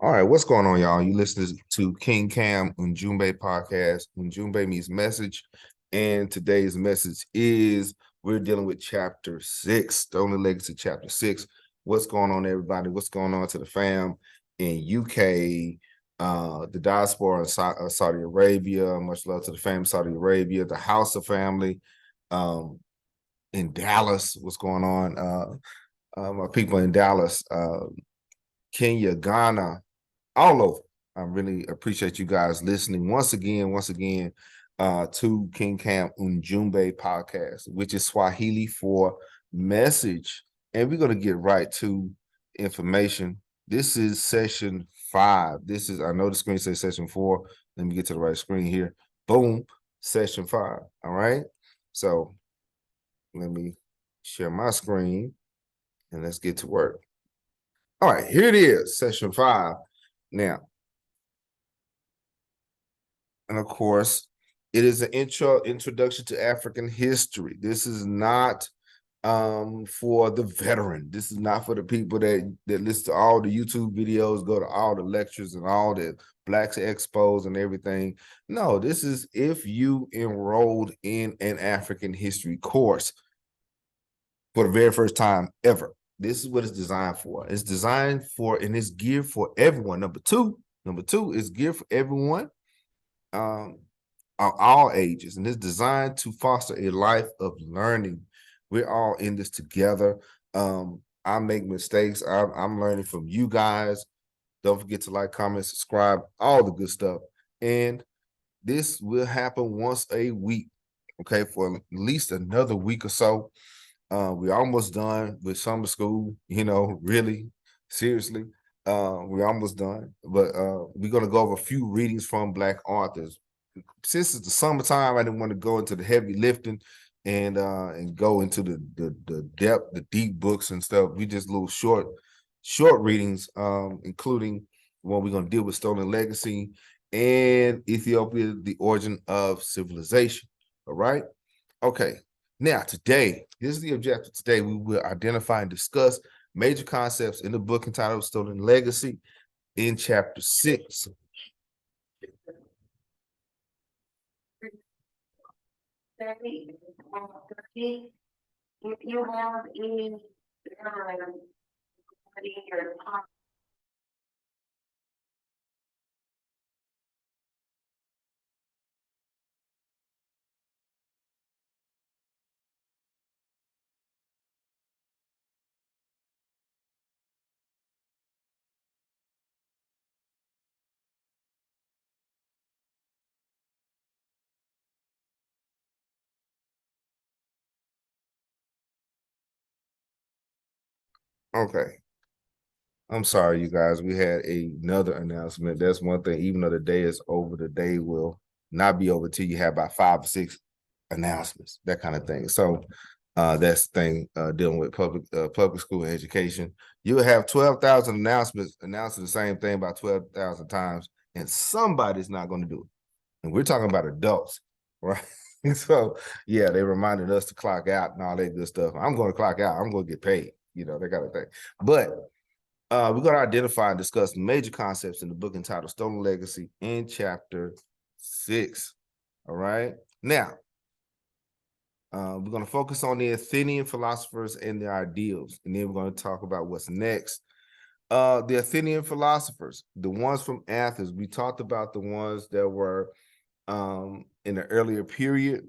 All right, what's going on, y'all? You listening to King Cam Ujumbe podcast. Ujumbe means message, and today's message is we're dealing with chapter 6, the only legacy chapter 6. What's going on, everybody? What's going on to the fam in UK, the diaspora in Saudi Arabia? Much love to the fam Saudi Arabia, the House of Family, in Dallas. What's going on? My people in Dallas, Kenya, Ghana, all over. I really appreciate you guys listening once again, to King Cam Ujumbe podcast, which is Swahili for message. And we're going to get right to information. This is session 5. I know the screen says session 4. Let me get to the right screen here. Boom, session 5. All right. So let me share my screen and let's get to work. All right, here it is, session 5. Now, and of course, it is an introduction to African history. This is not for the veteran. This is not for the people that listen to all the YouTube videos, go to all the lectures and all the Blacks Expos and everything. No, this is if you enrolled in an African history course for the very first time ever. This is what it's designed for. It's designed for, and it's geared for everyone. Number two is geared for everyone, all ages, and it's designed to foster a life of learning. We're all in this together. I make mistakes. I'm learning from you guys. Don't forget to like, comment, subscribe, all the good stuff. And this will happen once a week, okay, for at least another week or so. We're almost done with summer school, really, seriously. We're almost done, but we're going to go over a few readings from Black authors. Since it's the summertime, I didn't want to go into the heavy lifting and go into the depth, the deep books and stuff. We just little short readings, including one we're going to deal with Stolen Legacy and Ethiopia, the origin of civilization. All right. Okay. Now, today, this is the objective. Today, we will identify and discuss major concepts in the book entitled Stolen Legacy in chapter 6. If you have any Okay. I'm sorry, you guys. We had another announcement. That's one thing. Even though the day is over, the day will not be over till you have about 5 or 6 announcements, that kind of thing. So that's the thing, dealing with public school education. You'll have 12,000 announcements announcing the same thing about 12,000 times, and somebody's not going to do it. And we're talking about adults, right? So yeah, they reminded us to clock out and all that good stuff. I'm going to clock out. I'm going to get paid, that kind of thing. But we're going to identify and discuss major concepts in the book entitled Stolen Legacy in chapter 6. All right. Now, we're going to focus on the Athenian philosophers and their ideals, and then we're going to talk about what's next. The Athenian philosophers, the ones from Athens, we talked about the ones that were in the earlier period,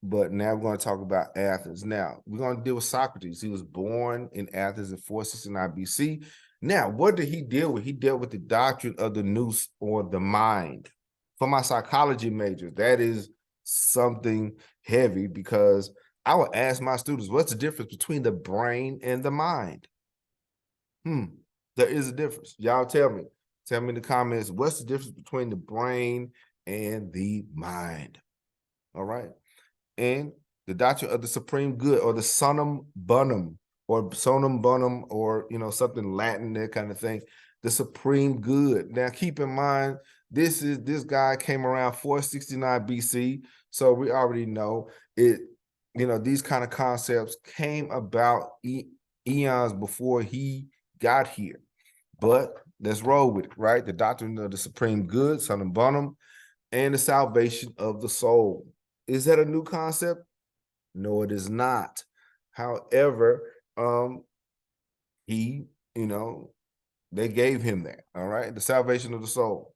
but now we're going to talk about Athens. Now, we're going to deal with Socrates. He was born in Athens in 469 BC. Now, what did he deal with? He dealt with the doctrine of the nous, or the mind. For my psychology majors, that is something heavy, because I would ask my students, what's the difference between the brain and the mind? There is a difference. Y'all tell me in the comments, what's the difference between the brain and the mind? All right. And the doctrine of the supreme good, or the sonum bonum, or something Latin, that kind of thing. The supreme good. Now, keep in mind, this guy came around 469 BC, so we already know it. These kind of concepts came about eons before he got here. But Let's roll with it, right? The doctrine of the supreme good, son of Bonham, and the salvation of the soul. Is that a new concept? No, it is not. However, he, they gave him that, all right? The salvation of the soul.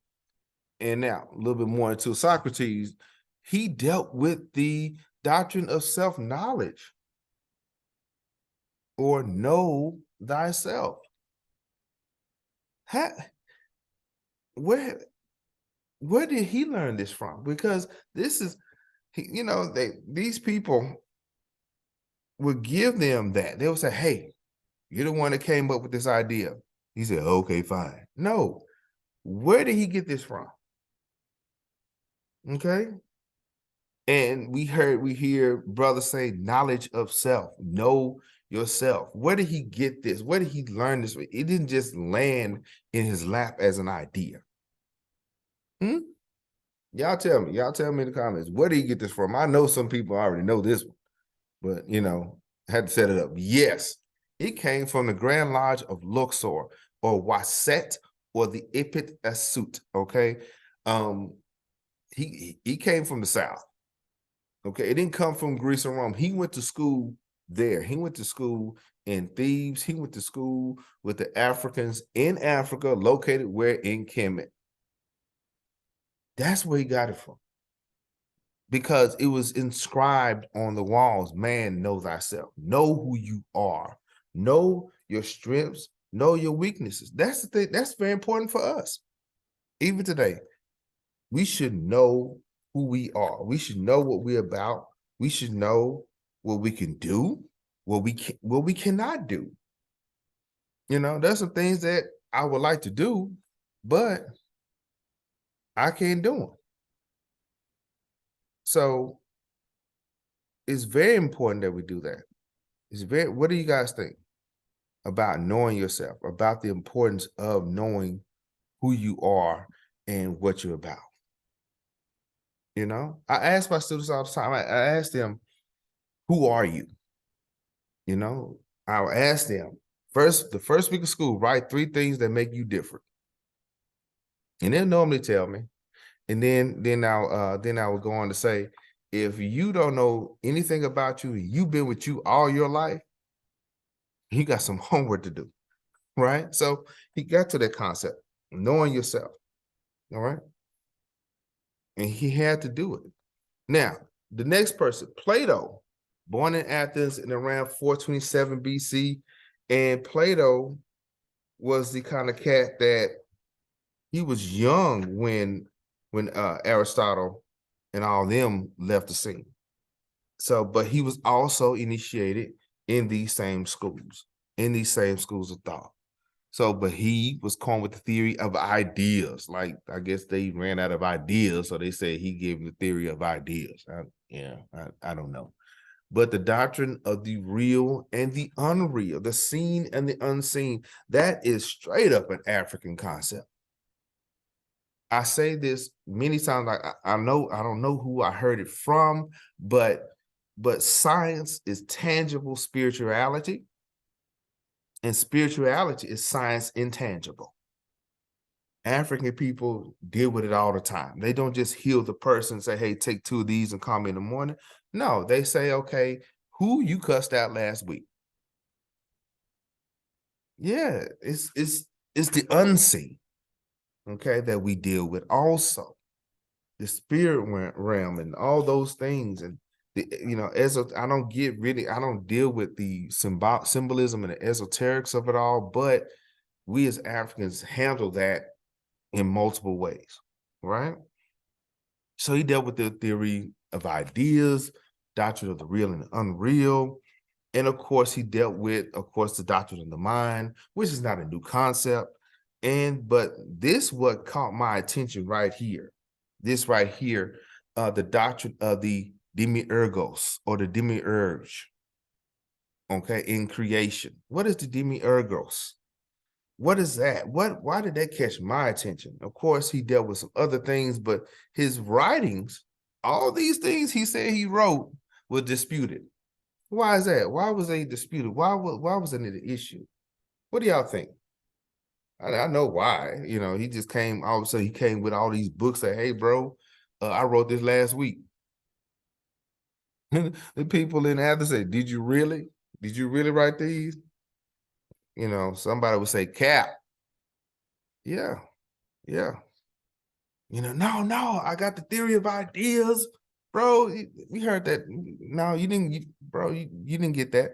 And now, a little bit more into Socrates, he dealt with the doctrine of self-knowledge, or know thyself. Where did he learn this from? Because this is, these people would give them that. They would say, hey, you're the one that came up with this idea. He said, okay, fine. No, where did he get this from? Okay. And we hear brothers say knowledge of self, know yourself. Where did he get this? Where did he learn this? It didn't just land in his lap as an idea. Y'all tell me in the comments, where did he get this from? I know some people already know this one, but I had to set it up. Yes, it came from the Grand Lodge of Luxor, or Waset, or the Ipit Asut. Okay. He came from the South. Okay, it didn't come from Greece and Rome. He went to school there. He went to school in Thebes. He went to school with the Africans in Africa, located where? In Kemet. That's where he got it from. Because it was inscribed on the walls. Man, know thyself. Know who you are. Know your strengths. Know your weaknesses. That's the thing. That's very important for us. Even today, we should know who we are. We should know what we're about. We should know what we can do, what we cannot do. There's some things that I would like to do, but I can't do them. So it's very important that we do that. What do you guys think about knowing yourself, about the importance of knowing who you are and what you're about? I ask my students all the time, I ask them, who are you? I'll ask them, the first week of school, write 3 things that make you different. And they'll normally tell me. And then I will go on to say, if you don't know anything about you, you've been with you all your life, you got some homework to do, right? So he got to that concept, knowing yourself, all right? And he had to do it. Now, the next person, Plato, born in Athens in around 427 BC, and Plato was the kind of cat that he was young when Aristotle and all them left the scene. So, but he was also initiated in these same schools of thought. So, but he was coined with the theory of ideas. Like, I guess they ran out of ideas, so they said he gave him the theory of ideas. I don't know. But the doctrine of the real and the unreal, the seen and the unseen, that is straight up an African concept. I say this many times. I know I don't know who I heard it from, but science is tangible spirituality, and spirituality is science intangible. African people deal with it all the time. They don't just heal the person and say, hey, take 2 of these and call me in the morning. No, they say, okay, who you cussed out last week? Yeah, it's the unseen, okay, that we deal with also. The spirit realm and all those things. And I don't deal with the symbolism and the esoterics of it all, but we as Africans handle that in multiple ways, right? So he dealt with the theory of ideas, doctrine of the real and the unreal. And of course, he dealt with, the doctrine of the mind, which is not a new concept. But this what caught my attention right here. This right here, the doctrine of the demiurgos, or the demiurge, okay, in creation. What is the demiurgos? What is that? Why did that catch my attention? Of course, he dealt with some other things, but his writings, all these things he said he wrote, were disputed. Why is that? Why was they disputed? Why was it an issue? What do y'all think? I know why. You know, he just came, all of a sudden he came with all these books that, hey, bro, I wrote this last week. The people in Athens say, did you really? Did you really write these? You know, somebody would say, Cap. Yeah, yeah. You know, no, I got the theory of ideas, bro. We heard that. No, you didn't, bro. You didn't get that.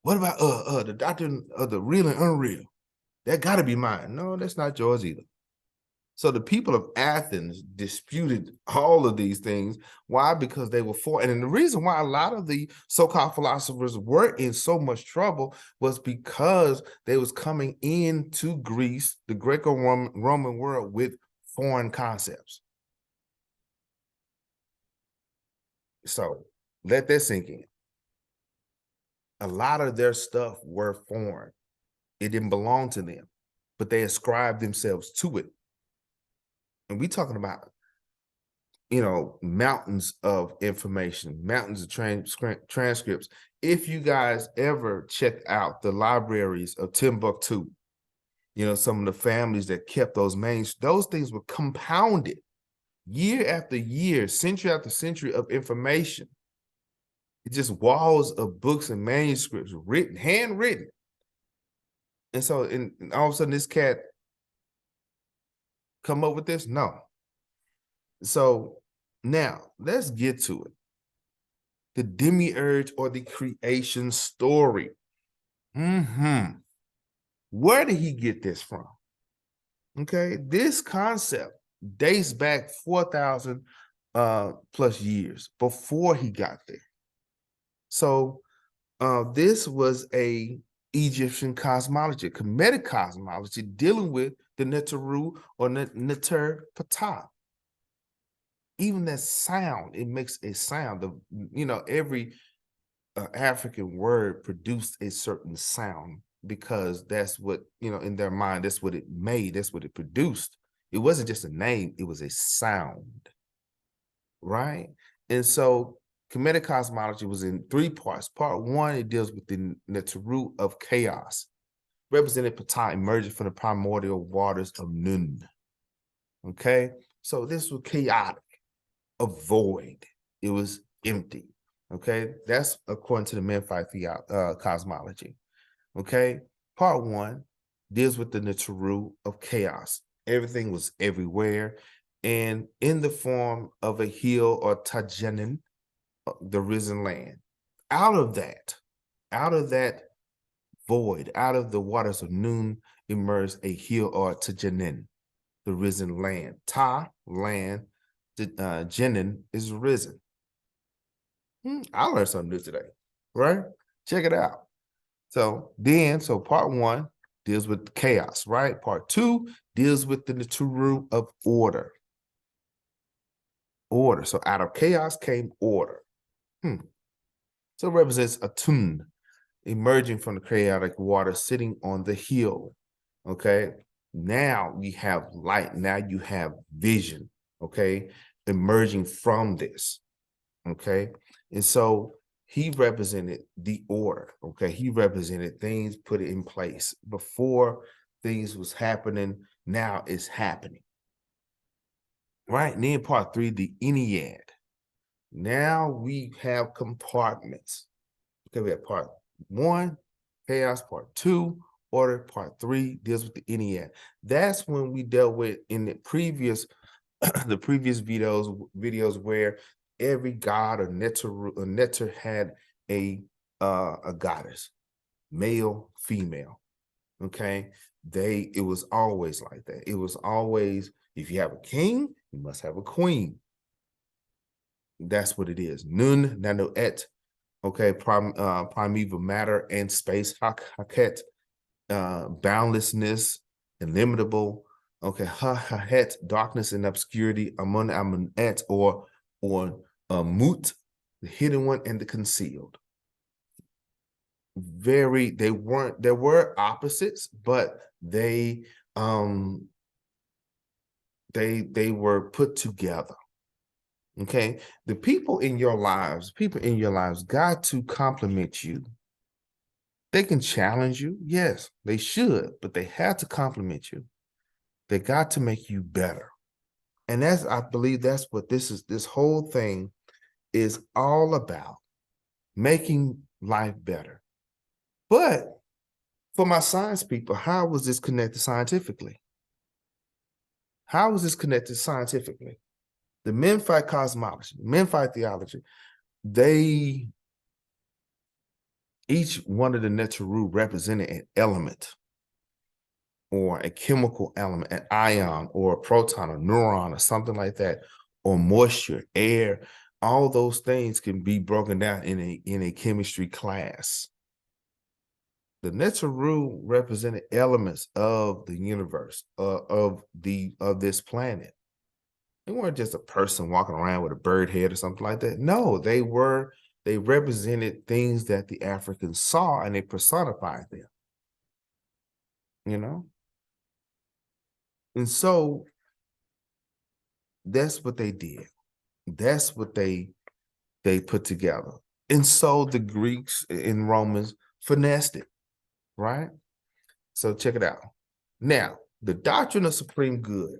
What about the doctrine of the real and unreal? That got to be mine. No, that's not yours either. So the people of Athens disputed all of these things. Why? Because they were for, and the reason why a lot of the so-called philosophers were in so much trouble was because they was coming into Greece, the Greco-Roman world, with foreign concepts. So let that sink in. A lot of their stuff were foreign. It didn't belong to them, but they ascribed themselves to it. And we talking about, you know, mountains of information, mountains of transcripts. If you guys ever check out the libraries of Timbuktu, you know, some of the families that kept those things were compounded year after year, century after century of information. It's just walls of books and manuscripts written, handwritten. And so, and all of a sudden, this cat come up with this? No. So now let's get to it. The demiurge or the creation story. Where did he get this from? Okay, this concept dates back 4,000 plus years before he got there. So this was a Egyptian cosmology, Kemetic cosmology, dealing with the Neteru or Neter Ptah. Even that sound, it makes a sound. You know, every African word produced a certain sound because that's what, you know, in their mind, that's what it made, that's what it produced. It wasn't just a name, it was a sound, right? And so Kemetic cosmology was in three parts. Part one, it deals with the Neteru of chaos, represented Ptah emerging from the primordial waters of Nun. Okay, so this was chaotic, a void. It was empty. Okay, that's according to the Memphite cosmology. Okay, part one deals with the Neteru of chaos. Everything was everywhere, and in the form of a hill or Tajenin, the risen land. Out of that void, out of the waters of Nun, emerged a hill or Tajenin, the risen land. Ta, land, Jenin is risen. I learned something new today, right? Check it out. So part one deals with chaos, right? Part two deals with the Neteru of order. Order. So out of chaos came order. So it represents a tun emerging from the chaotic water, sitting on the hill. Okay. Now we have light. Now you have vision. Okay. Emerging from this. Okay. And so he represented the order. Okay. He represented things, put it in place before things was happening. Now it's happening. Right. And then part three, the Ennead. Now we have compartments. Okay. We have part one, chaos, part two, order, part three deals with the Ennead. That's when we dealt with in the previous videos where every god or neter had a goddess, male, female. Okay, it was always like that. It was always, if you have a king, you must have a queen. That's what it is. Nun, nano et. Okay, primeval matter and space, haket, boundlessness, illimitable. Okay, ha-het, darkness and obscurity, amun et, or mut, the hidden one and the concealed. There were opposites, but they were put together. Okay, the people in your lives got to compliment you They can challenge you. Yes, they should, but they have to compliment you. They got to make you better. And I believe that's what this whole thing is all about, making life better. But for my science people, how was this connected scientifically? How was this connected scientifically? The Memphite cosmology, Memphite theology, they each one of the Neteru represented an element or a chemical element, an ion or a proton or neuron or something like that, or moisture, air. All those things can be broken down in a chemistry class. The Neteru represented elements of the universe, of this planet. They weren't just a person walking around with a bird head or something like that. No, they represented things that the Africans saw and they personified them, you know? And so that's what they did. That's what they put together. And so the Greeks and Romans finessed it, right? So check it out. Now, the doctrine of supreme good.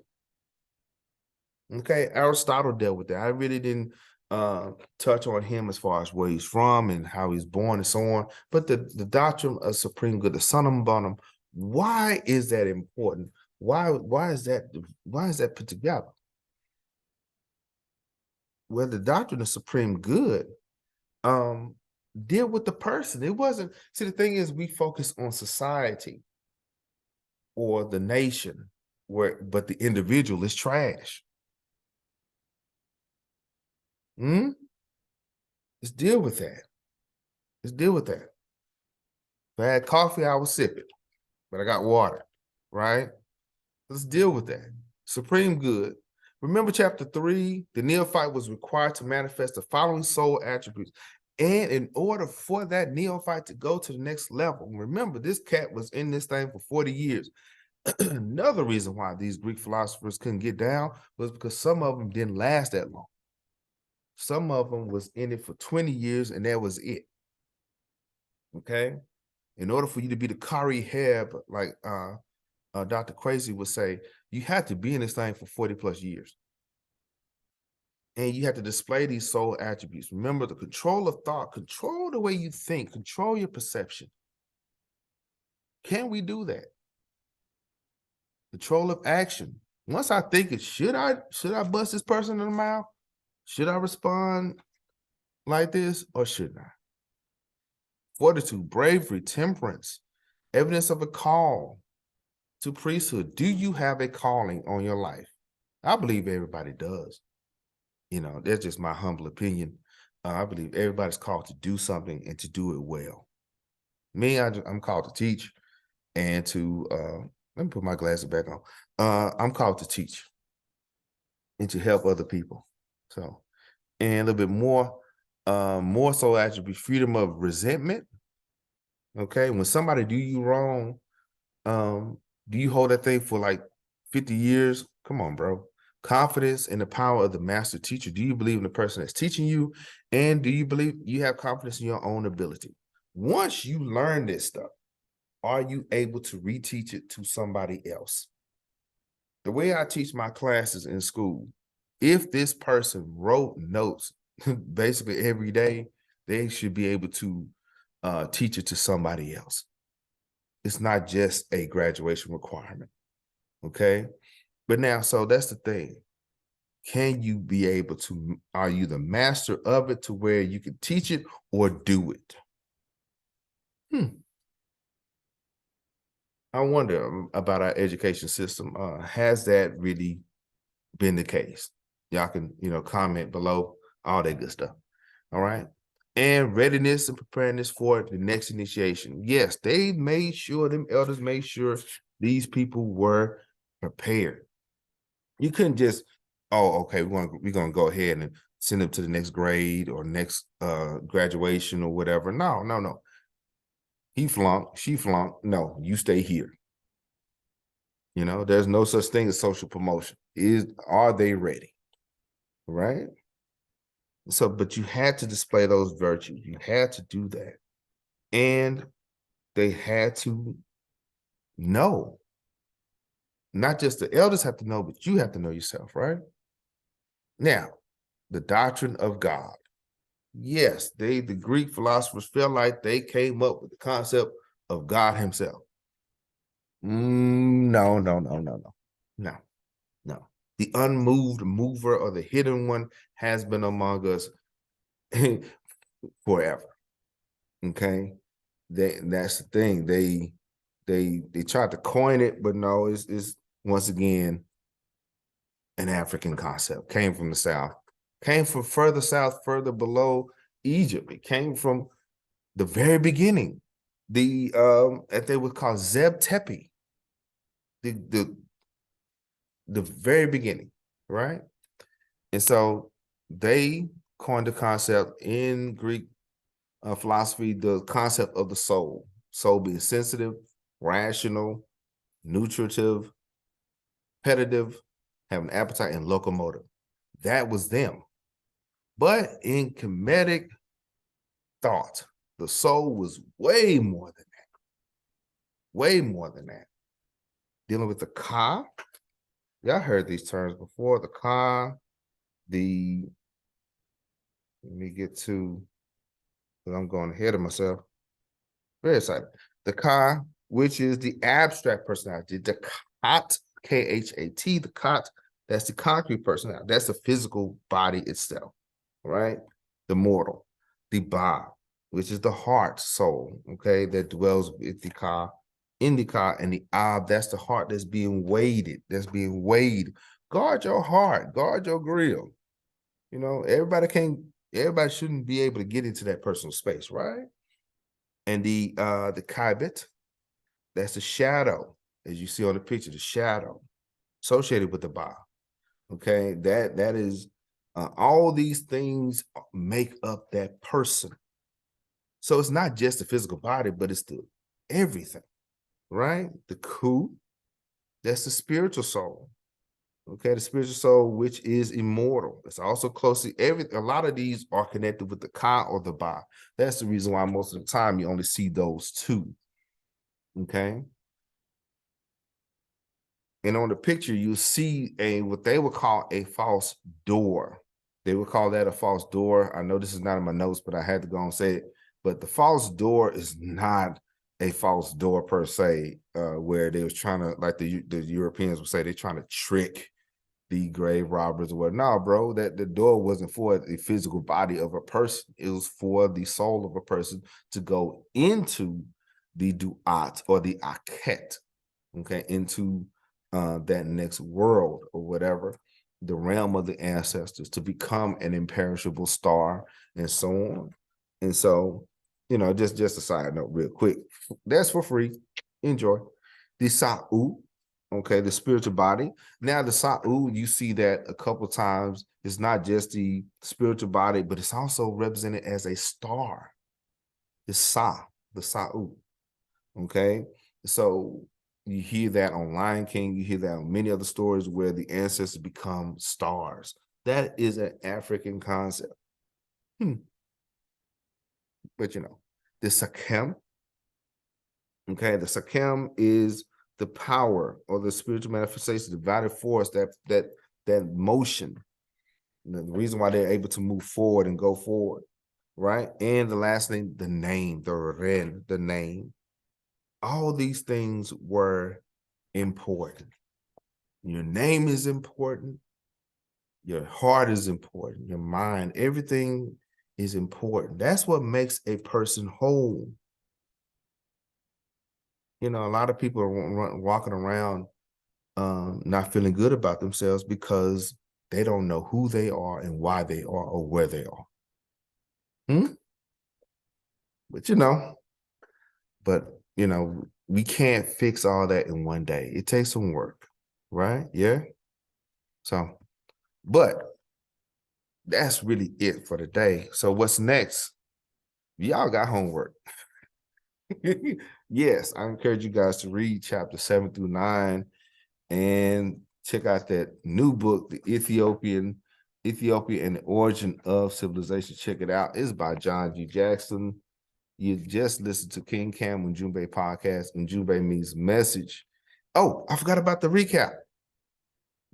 Okay, Aristotle dealt with that. I really didn't touch on him as far as where he's from and how he's born and so on. But the doctrine of supreme good, the summum bonum, why is that important? Why is that put together? Well, the doctrine of supreme good deal with the person. It wasn't, see, the thing is, we focus on society or the nation, but the individual is trash. Let's deal with that. Let's deal with that. If I had coffee, I would sip it, but I got water, right? Let's deal with that. Supreme good. Remember chapter 3, the neophyte was required to manifest the following soul attributes. And in order for that neophyte to go to the next level, remember, this cat was in this thing for 40 years. Another reason why these Greek philosophers couldn't get down was because some of them didn't last that long. Some of them was in it for 20 years and that was it. Okay? In order for you to be the Kari Heb, like Dr. Crazy would say, you had to be in this thing for 40 plus years. And you have to display these soul attributes. Remember, the control of thought, control the way you think, control your perception. Can we do that? Control of action. Once I think it, should I bust this person in the mouth? Should I respond like this or shouldn't I? Fortitude, bravery, temperance, evidence of a call to priesthood. Do you have a calling on your life? I believe everybody does. You know, that's just my humble opinion. I believe everybody's called to do something and to do it well. Me, I'm called to teach and to, let me put my glasses back on. I'm called to teach and to help other people. So, and a little bit more so attribute, freedom of resentment. Okay, when somebody do you wrong, do you hold that thing for like 50 years? Come on, bro. Confidence in the power of the master teacher. Do you believe in the person that's teaching you? And do you believe you have confidence in your own ability? Once you learn this stuff, are you able to reteach it to somebody else? The way I teach my classes in school, if this person wrote notes basically every day, they should be able to teach it to somebody else. It's not just a graduation requirement, okay? But now, so that's the thing. Can you be able to, are you the master of it to where you can teach it or do it? I wonder about our education system. Has that really been the case? Y'all can, comment below, all that good stuff. All right. And readiness and preparedness for the next initiation. Yes, they made sure, them elders made sure these people were prepared. You couldn't just, oh, okay, we're gonna go ahead and send them to the next grade or next graduation or whatever. No. He flunked, she flunked. No, you stay here. There's no such thing as social promotion. Are they ready? Right? So, but you had to display those virtues. You had to do that. And they had to know. Not just the elders have to know, but you have to know yourself, right? Now, the doctrine of God. Yes, the Greek philosophers felt like they came up with the concept of God himself. No, no, no, no, no, no, no. The unmoved mover or the hidden one has been among us forever. Okay, that's the thing. They tried to coin it, but no, it's once again an African concept. Came from the south, came from further south, further below Egypt. It came from the very beginning. The that they would call Zeb Tepi. The very beginning, right? And so they coined the concept in Greek philosophy, the concept of the soul. Soul being sensitive, rational, nutritive, competitive, having appetite, and locomotive. That was them. But in Kemetic thought, the soul was way more than that. Way more than that. Dealing with the ka. Y'all heard these terms before. The ka, let me get to, I'm going ahead of myself. Very excited. The ka, which is the abstract personality. The Khat, K-H-A-T, the Khat, that's the concrete personality. That's the physical body itself, right? The mortal. The Ba, which is the heart soul, okay, that dwells with the Ka, in the Ka, and the Ab, that's the heart that's being weighted, that's being weighed. Guard your heart, guard your grill. You know, everybody shouldn't be able to get into that personal space, right? And the Kybit, that's the shadow, as you see on the picture, the shadow associated with the Ba. Okay, that is all these things make up that person. So it's not just the physical body, but it's the everything, right? The Ku, that's the spiritual soul. Okay, the spiritual soul, which is immortal. It's also closely a lot of these are connected with the Ka or the Ba. That's the reason why most of the time you only see those two. Okay. And on the picture, you see what they would call a false door. They would call that a false door. I know this is not in my notes, but I had to go and say it. But the false door is not a false door per se, where they was trying to, like the Europeans would say, they're trying to trick the grave robbers or what. No, bro, that the door wasn't for the physical body of a person. It was for the soul of a person to go into the duat or the aket, okay, into that next world or whatever, the realm of the ancestors, to become an imperishable star and so on. And so, you know, just a side note real quick, that's for free. Enjoy. The Sa'u, okay, the spiritual body. Now the Sa'u, you see that a couple times. It's not just the spiritual body, but it's also represented as a star. The Sa'u, okay? So you hear that on Lion King, you hear that on many other stories where the ancestors become stars. That is an African concept. But you know, the Sakem, okay, the Sakem is the power or the spiritual manifestation, the divided force, that motion, the reason why they're able to move forward and go forward, right? And the last thing, the name, the name. All these things were important. Your name is important. Your heart is important. Your mind, everything is important. That's what makes a person whole. You know, a lot of people are walking around not feeling good about themselves because they don't know who they are and why they are or where they are. But you know, we can't fix all that in one day. It takes some work, right? Yeah. So, but that's really it for today. So what's next? Y'all got homework. Yes, I encourage you guys to read chapter 7 through 9 and check out that new book, The Ethiopia and the Origin of Civilization. Check it out. It's by John G. Jackson. You just listened to King Cam Ujumbe podcast. Ujumbe means message. Oh, I forgot about the recap.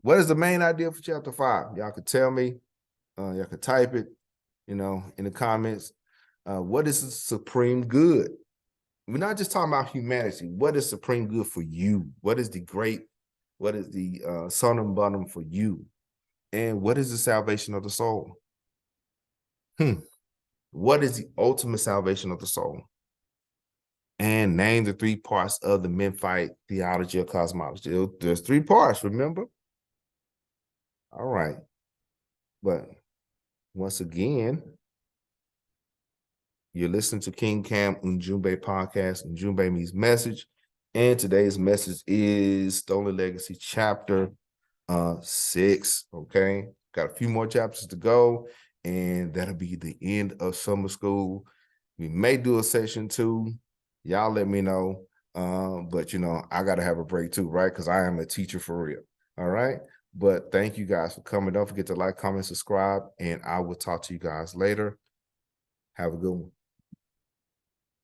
What is the main idea for chapter 5? Y'all could tell me. Y'all could type it, in the comments. What is the supreme good? We're not just talking about humanity. What is supreme good for you? What is the son and bottom for you? And what is the salvation of the soul? What is the ultimate salvation of the soul? And name the 3 parts of the Memphite theology of cosmology. There's 3 parts, remember? All right. But once again, you're listening to King Cam Ujumbe podcast. Ujumbe means message. And today's message is Stolen Legacy chapter 6. Okay. Got a few more chapters to go. And that'll be the end of summer school. We may do a session 2. Y'all let me know. But I gotta have a break too, right? Because I am a teacher for real. All right. But thank you guys for coming. Don't forget to like, comment, subscribe, and I will talk to you guys later. Have a good one.